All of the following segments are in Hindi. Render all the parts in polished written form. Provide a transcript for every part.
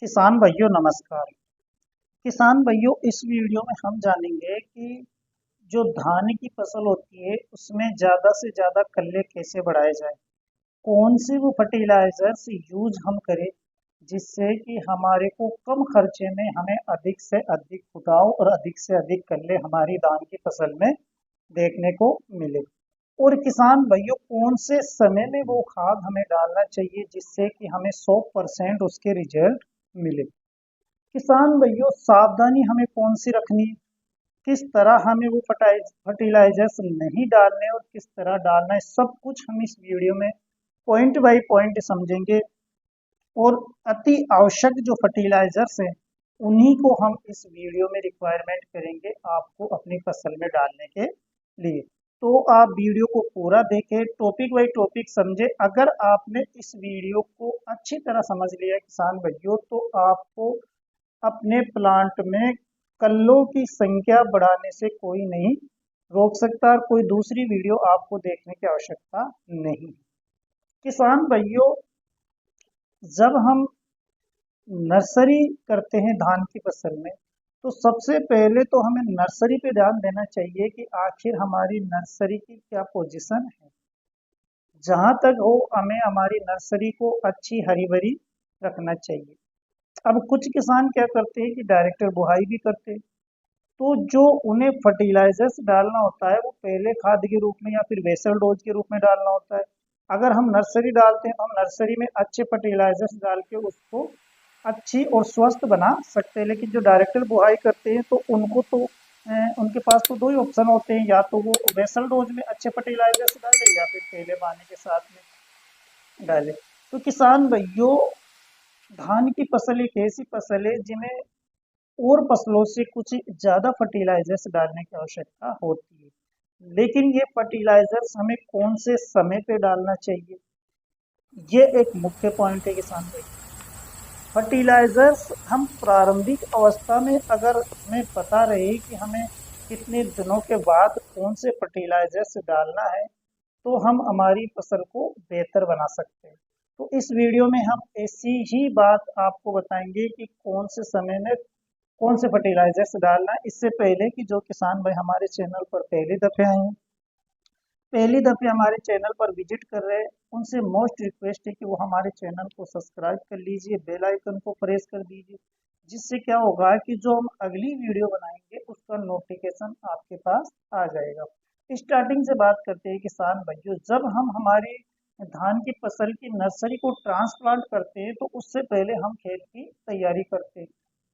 किसान भाइयों नमस्कार। किसान भाइयों इस वीडियो में हम जानेंगे कि जो धान की फसल होती है उसमें ज़्यादा से ज़्यादा कल्ले कैसे बढ़ाए जाए, कौन से वो फर्टिलाइजर्स यूज हम करें जिससे कि हमारे को कम खर्चे में हमें अधिक से अधिक उगाव और अधिक से अधिक कल्ले हमारी धान की फसल में देखने को मिले। और किसान भाइयों कौन से समय में वो खाद हमें डालना चाहिए जिससे कि हमें 100% उसके रिजल्ट मिले। किसान भाइयों सावधानी हमें कौन सी रखनी है, किस तरह हमें वो फर्टिलाइजर्स नहीं डालने और किस तरह डालना है, सब कुछ हम इस वीडियो में पॉइंट बाय पॉइंट समझेंगे। और अति आवश्यक जो फर्टिलाइजर्स हैं उन्हीं को हम इस वीडियो में रिक्वायरमेंट करेंगे आपको अपनी फसल में डालने के लिए। तो आप वीडियो को पूरा देखें, टॉपिक बाय टॉपिक समझे। अगर आपने इस वीडियो को अच्छी तरह समझ लिया किसान भाइयों तो आपको अपने प्लांट में कल्लों की संख्या बढ़ाने से कोई नहीं रोक सकता और कोई दूसरी वीडियो आपको देखने की आवश्यकता नहीं। किसान भाइयों जब हम नर्सरी करते हैं धान की फसल में तो सबसे पहले तो हमें नर्सरी पे ध्यान देना चाहिए कि आखिर हमारी नर्सरी की क्या पोजीशन है। जहां तक हो हमें हमारी नर्सरी को अच्छी हरी भरी रखना चाहिए। अब कुछ किसान क्या करते हैं कि डायरेक्टर बुआई भी करते हैं, तो जो उन्हें फर्टिलाइजर्स डालना होता है वो पहले खाद के रूप में या फिर बेसल डोज के रूप में डालना होता है। अगर हम नर्सरी डालते हैं तो हम नर्सरी में अच्छे फर्टिलाइजर्स डाल के उसको अच्छी और स्वस्थ बना सकते हैं। लेकिन जो डायरेक्टर बुआई करते हैं तो उनको तो उनके पास तो दो ही ऑप्शन होते हैं, या तो वो बेसल डोज में अच्छे फर्टिलाइजर्स डाले या फिर पहले पानी के साथ में डाले। तो किसान भाइयों धान की फसल एक ऐसी फसल है जिन्हें और फसलों से कुछ ज़्यादा फर्टिलाइजर्स डालने की आवश्यकता होती है। लेकिन ये फर्टिलाइजर्स हमें कौन से समय पे डालना चाहिए, ये एक मुख्य पॉइंट है किसान भाई। फर्टिलाइजर्स हम प्रारंभिक अवस्था में अगर हमें पता रहे कि हमें कितने दिनों के बाद कौन से फर्टिलाइजर्स डालना है तो हम हमारी फसल को बेहतर बना सकते हैं। तो इस वीडियो में हम ऐसी ही बात आपको बताएंगे कि कौन से समय में कौन से फर्टिलाइजर्स डालना है। इससे पहले कि जो किसान भाई हमारे चैनल पर पहली दफे आए हैं, पहली दफे हमारे चैनल पर विजिट कर रहे हैं, उनसे मोस्ट रिक्वेस्ट है कि वो हमारे चैनल को सब्सक्राइब कर लीजिए, बेल आइकन को प्रेस कर दीजिए। जिससे क्या होगा कि जो हम अगली वीडियो बनाएंगे उसका नोटिफिकेशन आपके पास आ जाएगा। स्टार्टिंग से बात करते हैं किसान भाइयों, जब हम हमारी धान की फसल की नर्सरी को ट्रांसप्लांट करते हैं तो उससे पहले हम खेत की तैयारी करते हैं।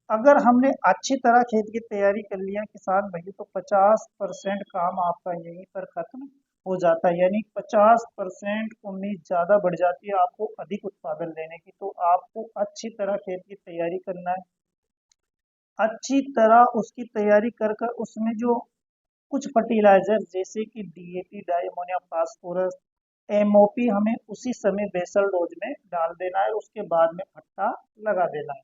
अगर हमने अच्छी तरह खेत की तैयारी कर लिया किसान भाई तो 50% काम आपका यहीं पर खत्म हो जाता है। यानी 50% उम्मीद ज़्यादा बढ़ जाती है आपको अधिक उत्पादन लेने की। तो आपको अच्छी तरह खेत की तैयारी करना है, अच्छी तरह उसकी तैयारी कर कर उसमें जो कुछ फर्टिलाइजर जैसे कि DAP di ammonium phosphorus MOP हमें उसी समय बेसल डोज में डाल देना है, उसके बाद में भट्टा लगा देना है।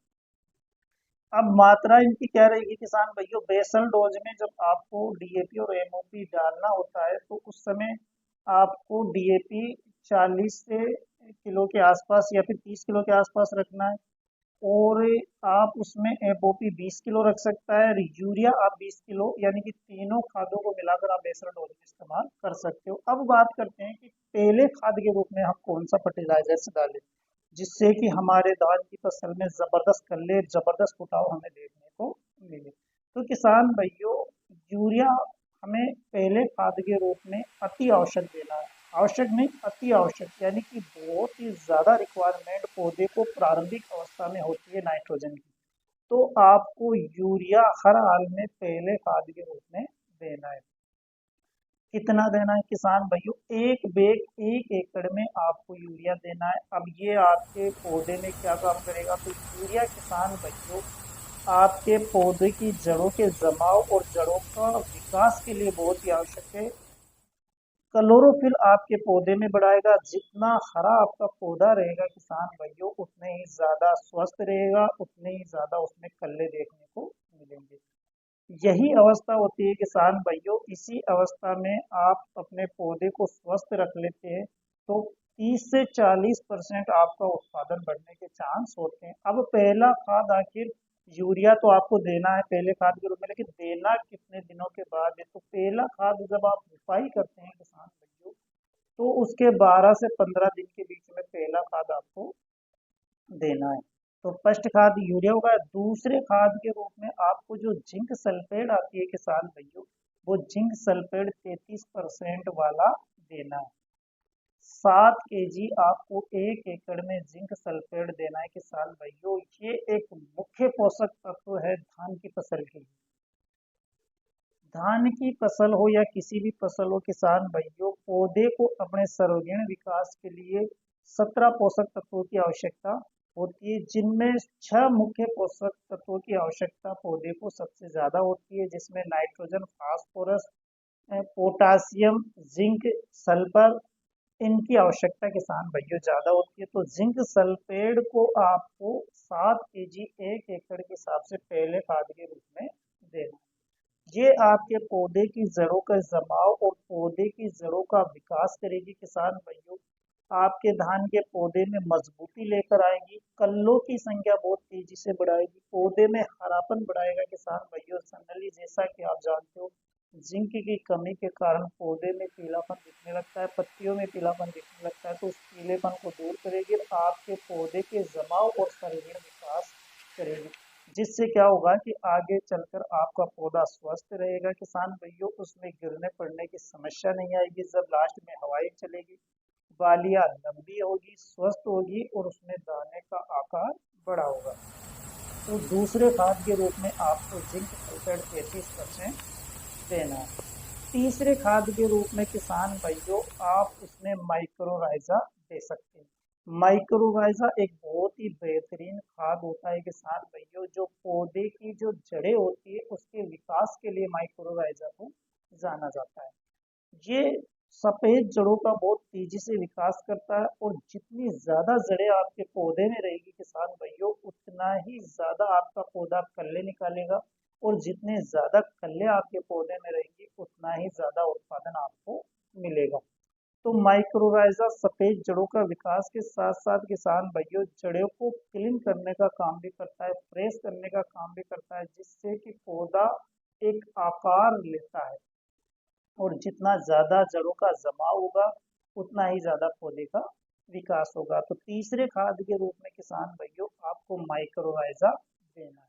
अब मात्रा इनकी क्या रहेगी किसान भाइयों, बेसल डोज में जब आपको डीएपी और एमओपी डालना होता है तो उस समय आपको डीएपी 40 से किलो के आसपास या फिर 30 किलो के आसपास रखना है। और आप उसमें एमओपी 20 किलो रख सकता है और यूरिया आप 20 किलो, यानी कि तीनों खादों को मिलाकर आप बेसल डोज में इस्तेमाल कर सकते हो। अब बात करते हैं कि पहले खाद के रूप में हम कौन सा फर्टिलाइजर्स डालें जिससे कि हमारे धान की फसल में जबरदस्त कल्ले जबरदस्त फुटाव हमें देखने को मिले। तो किसान भाइयों यूरिया हमें पहले खाद के रूप में अति आवश्यक देना है। आवश्यक नहीं अति आवश्यक, यानी कि बहुत ही ज्यादा रिक्वायरमेंट पौधे को प्रारंभिक अवस्था में होती है नाइट्रोजन की। तो आपको यूरिया हर हाल में पहले खाद के रूप में देना है। कितना देना है किसान भाइयों, एक बैग 1 एकड़ में आपको यूरिया देना है। अब ये आपके पौधे में क्या काम करेगा, तो यूरिया किसान भाइयों आपके पौधे की जड़ों के जमाव और जड़ों का विकास के लिए बहुत ही आवश्यक है। क्लोरोफिल आपके पौधे में बढ़ाएगा। जितना हरा आपका पौधा रहेगा किसान भाइयों उतने ही ज्यादा स्वस्थ रहेगा, उतने ही ज्यादा उसमें कल्ले देखने को मिलेंगे। यही अवस्था होती है किसान भाइयों, इसी अवस्था में आप अपने पौधे को स्वस्थ रख लेते हैं तो 30 से 40% आपका उत्पादन बढ़ने के चांस होते हैं। अब पहला खाद आखिर यूरिया तो आपको देना है पहले खाद के रूप में, लेकिन देना कितने दिनों के बाद है? तो पहला खाद जब आप बुआई करते हैं किसान भाइयों, तो उसके 12 से 15 दिन के बीच में पहला खाद आपको देना है। तो फर्स्ट खाद यूरिया होगा। दूसरे खाद के रूप में आपको जो जिंक सल्फेट आती है किसान भाइयों, वो जिंक सल्फेट 33% वाला देना है। 7 kg आपको 1 एकड़ में जिंक सल्फेट देना है किसान भाइयों। ये एक मुख्य पोषक तत्व है धान की फसल के लिए। धान की फसल हो या किसी भी फसल हो किसान भाइयों, पौधे को अपने सर्वांगीण विकास के लिए 17 पोषक तत्वों की आवश्यकता होती है, जिनमें 6 मुख्य पोषक तत्वों की आवश्यकता पौधे को सबसे ज्यादा होती है, जिसमें nitrogen, phosphorus, potassium, zinc, sulphur, इनकी आवश्यकता किसान भाइयों ज्यादा होती है। तो जिंक सल्फेट को आपको 7 kg 1 एकड़ के हिसाब से पहले खाद के रूप में देना। ये आपके पौधे की जड़ों का जमाव और पौधे की जड़ों का विकास करेगी किसान भाइयों। आपके धान के पौधे में मजबूती लेकर आएगी, कल्लों की संख्या बहुत तेजी से बढ़ाएगी, पौधे में हरापन बढ़ाएगा किसान भाइयों। जनरली जैसा कि आप जानते हो, जिंक की कमी के कारण पौधे में पीलापन दिखने लगता है, पत्तियों में पीलापन दिखने लगता है। तो उस पीलेपन को दूर करेगी और आपके पौधे के जमाव और सर्वांगीण विकास करेगी, जिससे क्या होगा कि आगे चलकर आपका पौधा स्वस्थ रहेगा किसान भैया। उसमें गिरने पड़ने की समस्या नहीं आएगी। जब लास्ट में हवाएं चलेगी, बालियां लंबी होगी, स्वस्थ होगी और उसमें दाने का आकार बड़ा होगा। तो दूसरे खाद के रूप में आपको जिंक सल्फेट 33% देना है। तीसरे खाद के रूप में किसान भाइयों आप इसमें माइक्रोराइजा दे सकते हैं। माइक्रोराइजा एक बहुत ही बेहतरीन खाद होता है किसान भाइयों, जो पौधे की जो जड़ें होती है उसके विकास के लिए माइक्रोराइजा को जाना जाता है। ये सफेद जड़ों का बहुत तेजी से विकास करता है, और जितनी ज्यादा जड़ें आपके पौधे में रहेगी किसान भाइयों, उतना ही ज्यादा आपका पौधा कल्ले निकालेगा, और जितने ज्यादा कल्ले आपके पौधे में रहेंगी उतना ही ज्यादा उत्पादन आपको मिलेगा। तो माइक्रोराइजा सफेद जड़ों का विकास के साथ साथ किसान भाइयों जड़ों को क्लीन करने का काम भी करता है, फ्रेश करने का काम भी करता है, जिससे कि पौधा एक आकार लेता है, और जितना ज्यादा जड़ों का जमाव होगा उतना ही ज्यादा पौधे का विकास होगा। तो तीसरे खाद के रूप में किसान भाइयों आपको माइक्रोराइजा देना है।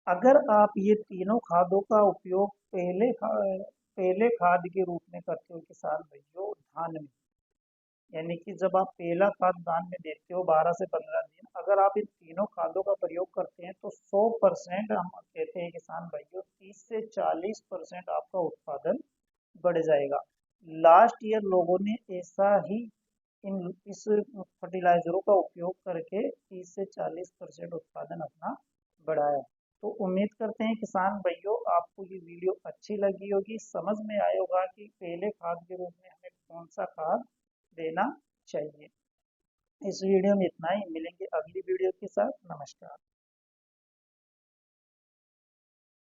अगर आप ये तीनों खादों का उपयोग पहले खाद के रूप में करते हो किसान भाइयों धान में, यानी कि जब आप पहला खाद धान में देते हो 12 से 15 दिन, अगर आप इन तीनों खादों का प्रयोग करते हैं तो 100% हम कहते हैं किसान भाइयों 30 से 40% आपका उत्पादन बढ़ जाएगा। लास्ट ईयर लोगों ने ऐसा ही इस फर्टिलाइजरों का उपयोग करके 30 से 40% उत्पादन अपना बढ़ाया। तो उम्मीद करते हैं किसान भाइयों आपको ये वीडियो अच्छी लगी होगी, समझ में आया होगा कि पहले खाद के रूप में हमें कौन सा खाद देना चाहिए। इस वीडियो में इतना ही, मिलेंगे अगली वीडियो के साथ। नमस्कार।